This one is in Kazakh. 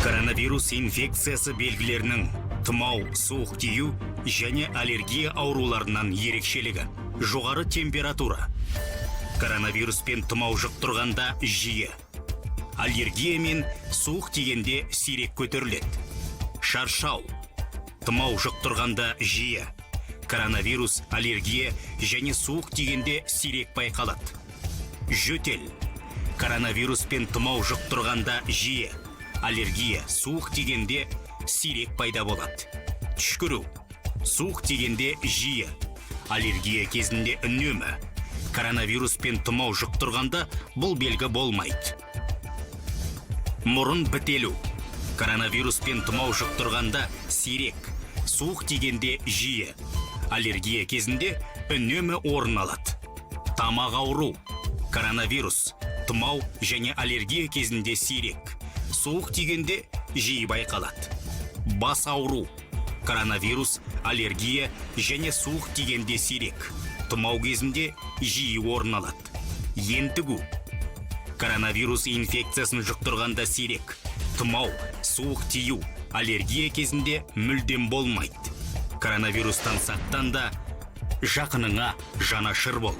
Коронавирус инфекциясы белгілерінің тұмау, суық тию және аллергия ауруларынан ерекшелігі. Жоғары температура. Коронавирус пен тұмау жұқтырғанда жиі. Аллергия мен суық тигенде сирек көтеріледі. Шаршау. Тұмау жұқтырғанда жиі. Коронавирус, аллергия және суық тигенде сирек байқалады. Жөтел. Коронавирус пен тұмау жұқтырғанда жиі. Аллергия, суық тигенде сирек пайда болады. Түшкіру. Суық тигенде жиі. Аллергия кезінде үнемі. Коронавирус пен тұмау жұқтырғанда бұл белгі болмайды. Мұрын бітелу. Коронавирус пен тұмау жұқтырғанда сирек. Суық тигенде жиі. Аллергия кезінде үнемі орын алады. Тамақ ауру. Коронавирус, тұмау және аллергия кезінде сирек. Суық тигенде жиі байқалады. Бас ауру. Коронавирус, аллергия және суық тигенде сирек. Тұмау кезінде жиі орын алады. Ентігу. Коронавирус инфекциясын жұқтырғанда сирек. Тұмау, суық тию, аллергия кезінде мүлдем болмайды. Коронавирустан сақтанда жақыныңа жанашыр бол.